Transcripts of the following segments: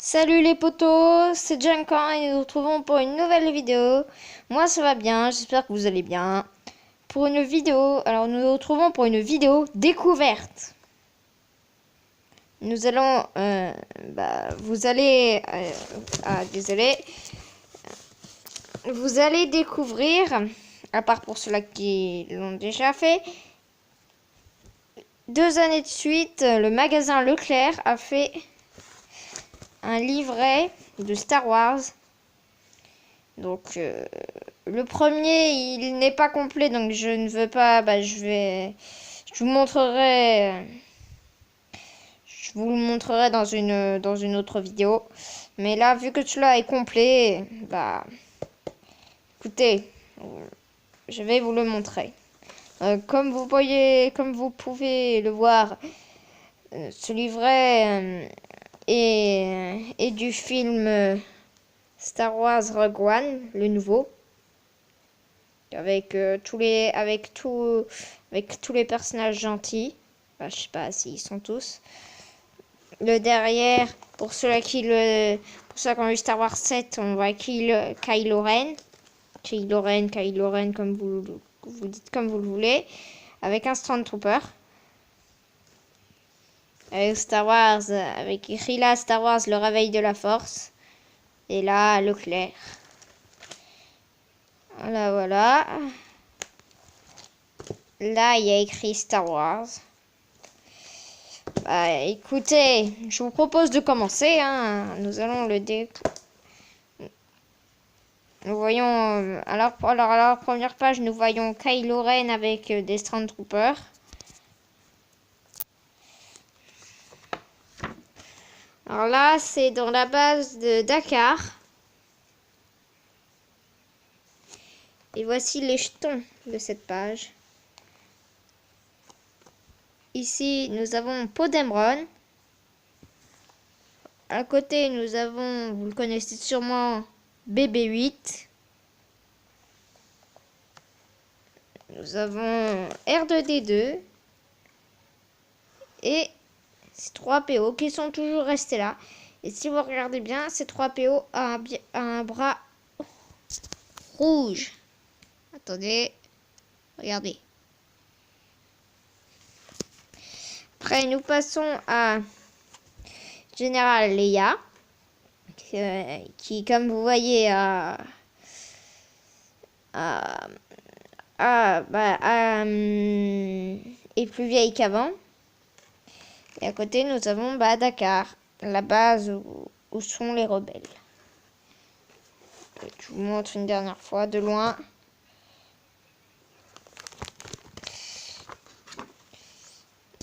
Salut les potos, c'est Junkan et nous nous retrouvons pour une nouvelle vidéo. Moi ça va bien, j'espère que vous allez bien. Pour une vidéo, alors nous nous retrouvons pour une vidéo découverte. Nous allons, vous allez, désolé. Vous allez découvrir, à part pour ceux-là qui l'ont déjà fait, 2 années de suite, le magasin Leclerc a fait un livret de Star Wars. Donc le premier il n'est pas complet, donc je ne veux pas, je vous montrerai, dans une autre vidéo. Mais là, vu que celui-là est complet, écoutez, je vais vous le montrer. Comme vous pouvez le voir, ce livret est du film Star Wars Rogue One, le nouveau, avec tous les personnages gentils. Je sais pas s'ils sont tous. Le derrière, pour ceux qui ont eu Star Wars 7, on voit Kylo Ren. Kylo Ren, comme vous dites comme vous le voulez, avec un Stormtrooper. Avec Star Wars, avec écrit là Star Wars, le réveil de la force. Et là, Leclerc. Voilà. Là, il y a écrit Star Wars. Écoutez, je vous propose de commencer. Nous allons Nous voyons... Alors, à la première page, nous voyons Kylo Ren avec des Stormtroopers. Alors là, c'est dans la base de Dakar. Et voici les jetons de cette page. Ici, nous avons Poe Dameron. À côté, nous avons, vous le connaissez sûrement, BB-8. Nous avons R2-D2. Et ces 3 PO qui sont toujours restés là. Et si vous regardez bien, ces 3 PO ont un bras rouge. Attendez, regardez. Après, nous passons à Général Leia, qui, comme vous voyez, est plus vieille qu'avant. Et à côté, nous avons Dakar, la base où sont les rebelles. Je vous montre une dernière fois de loin.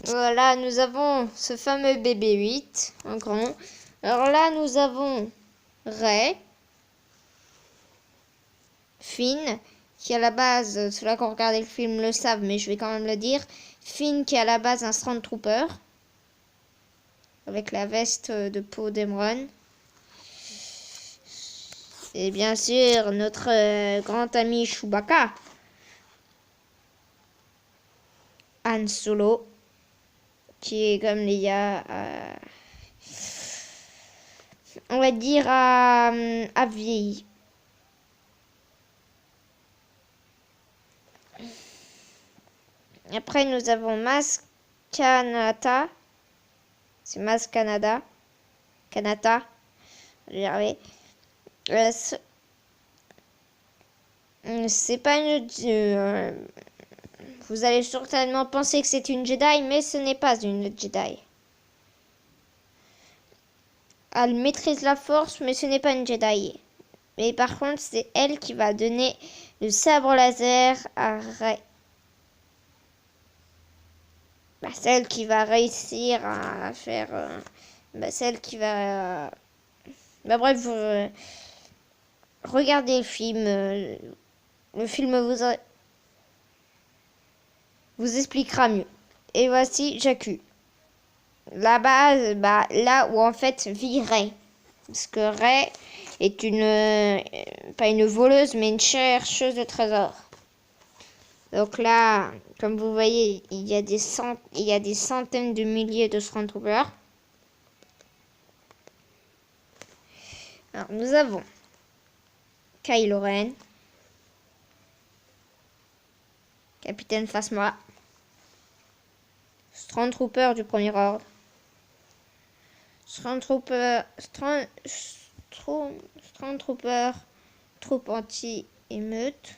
Voilà, nous avons ce fameux BB-8 en grand. Alors là, nous avons Rey, Finn, qui à la base, ceux-là qui ont regardé le film le savent, mais je vais quand même le dire. Finn qui est à la base un Stormtrooper, avec la veste de Poe Dameron. Et bien sûr, notre grand ami Chewbacca. Han Solo, qui est comme Leia, on va dire à vieilli. Après, nous avons Maz Kanata. C'est Maz Kanata. Je vais y arriver. C'est pas une... vous allez certainement penser que c'est une Jedi, mais ce n'est pas une Jedi. Elle maîtrise la force, mais ce n'est pas une Jedi. Mais par contre, c'est elle qui va donner le sabre laser à Rey. Celle qui va réussir à faire... celle qui va... bref, regardez le film. Le film vous expliquera mieux. Et voici Jakku. La base, là où en fait vit Rey. Parce que Rey est pas une voleuse, mais une chercheuse de trésors. Donc là, comme vous voyez, il y a des centaines de milliers de Stormtroopers. Alors, nous avons Kylo Ren, Capitaine Phasma, Stormtrooper du premier ordre, Stormtrooper, troupe anti-émeute,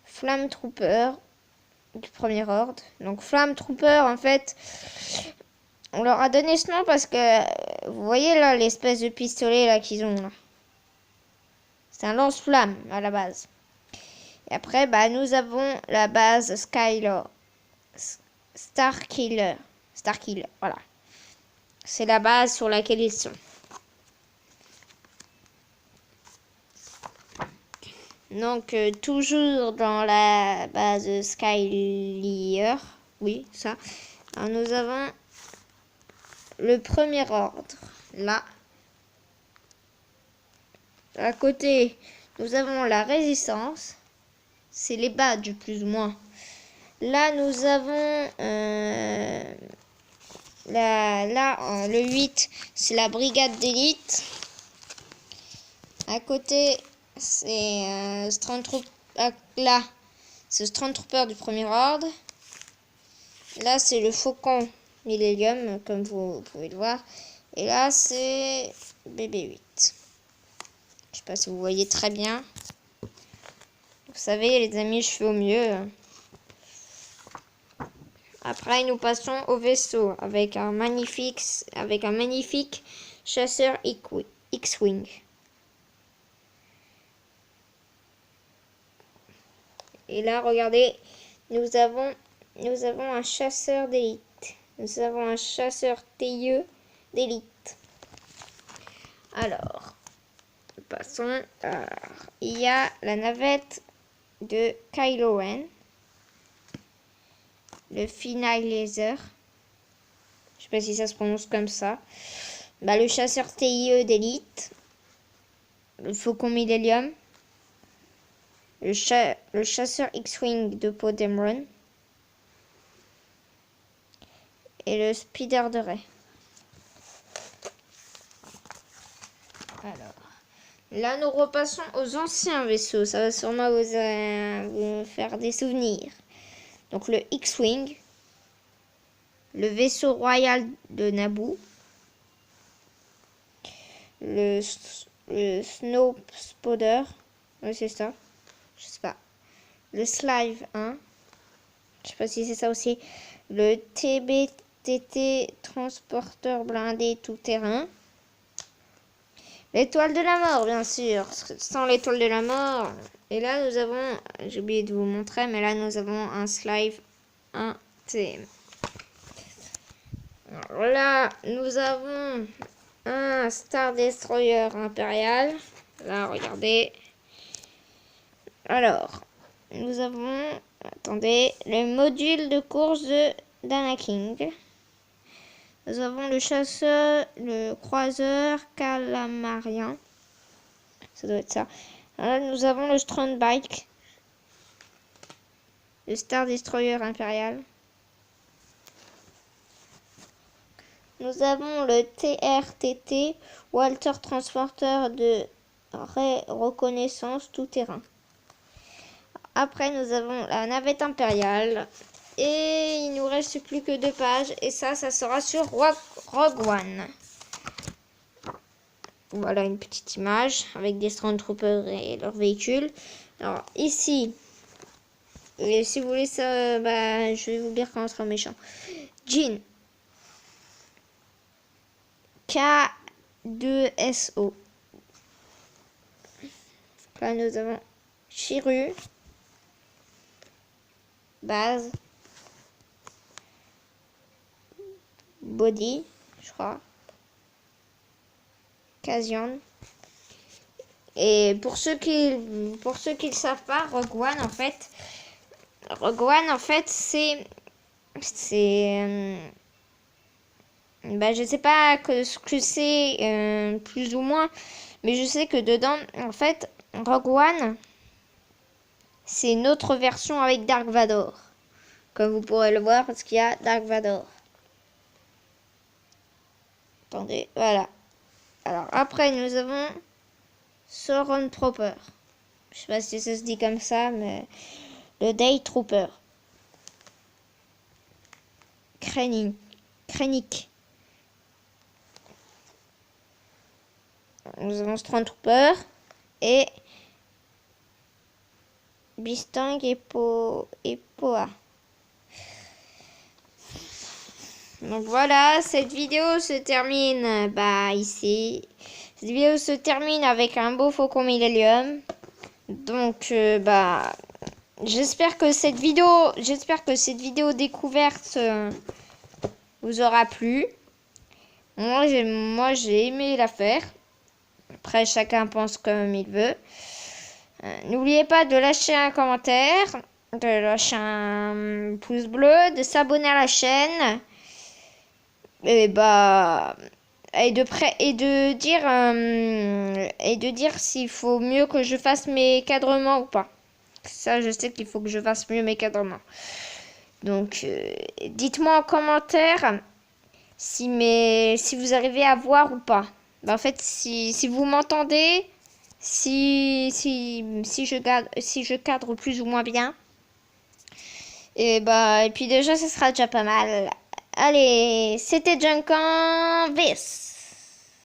Flamme Trooper du premier ordre. Donc Flamme Trooper, en fait, on leur a donné ce nom parce que vous voyez là l'espèce de pistolet là qu'ils ont là. C'est un lance-flamme à la base. Et après, nous avons la base Starkiller, voilà. C'est la base sur laquelle ils sont. Donc, toujours dans la base Skylier, oui, ça. Alors, nous avons le premier ordre, là. À côté, nous avons la résistance. C'est les badges, plus ou moins. Là, nous avons... le 8, c'est la brigade d'élite. À côté, c'est là, c'est Stormtrooper du premier ordre. Là, c'est le Faucon Millennium, comme vous pouvez le voir. Et là, c'est BB-8. Je sais pas si vous voyez très bien. Vous savez, les amis, je fais au mieux. Après, nous passons au vaisseau avec un magnifique chasseur X-Wing. Et là, regardez, nous avons un chasseur d'élite. Nous avons un chasseur TIE d'élite. Alors, passons. Il y a la navette de Kylo Ren. Le Finalizer. Je sais pas si ça se prononce comme ça. Le chasseur TIE d'élite. Le Faucon Millennium. Le chasseur X-Wing de Poe Dameron. Et le Speeder de Rey. Alors, là nous repassons aux anciens vaisseaux. Ça va sûrement vous faire des souvenirs. Donc le X-Wing. Le vaisseau royal de Naboo. Le Snow Spoder. Oui, c'est ça. Je sais pas. Le Slive 1. Je sais pas si c'est ça aussi. Le TBTT transporteur blindé tout-terrain. L'étoile de la mort, bien sûr. Sans l'étoile de la mort. Et là, nous avons... J'ai oublié de vous montrer, mais là, nous avons un Slive 1 TM. Alors là, nous avons un Star Destroyer impérial. Là, regardez. Alors, nous avons... Attendez. Le module de course d'Anakin. Nous avons le chasseur, le croiseur calamarien. Ça doit être ça. Alors là, nous avons le Strong Bike. Le Star Destroyer impérial. Nous avons le TRTT, Walter Transporteur de reconnaissance tout-terrain. Après, nous avons la navette impériale. Et il nous reste plus que 2 pages. Et ça sera sur Rogue One. Voilà une petite image avec des Stormtroopers et leurs véhicules. Alors ici, et si vous voulez ça, je vais vous lire quand on sera méchant. Jean. K2SO. Là, nous avons Chiru. Base. Body, je crois. Casion. Et pour ceux qui le savent pas, Rogue One en fait, c'est je sais pas ce que c'est plus ou moins, mais je sais que dedans en fait Rogue One c'est une autre version avec Dark Vador, comme vous pourrez le voir parce qu'il y a Dark Vador. Attendez, voilà. Alors après, nous avons Soron Trooper. Je sais pas si ça se dit comme ça, mais le Day Trooper. Krennic. Nous avons Stormtrooper et Bistang et Poa. Donc voilà, cette vidéo se termine ici. Cette vidéo se termine avec un beau Faucon Millennium. Donc j'espère que cette vidéo découverte vous aura plu. Moi j'ai aimé la faire. Après chacun pense comme il veut. N'oubliez pas de lâcher un commentaire, de lâcher un pouce bleu, de s'abonner à la chaîne. Et de dire s'il faut mieux que je fasse mes cadrements ou pas. Ça, je sais qu'il faut que je fasse mieux mes cadrements. Donc, dites-moi en commentaire si vous arrivez à voir ou pas. En fait, si vous m'entendez, si je cadre plus ou moins bien. Et puis déjà, ce sera déjà pas mal. Allez, c'était Junkan Vis.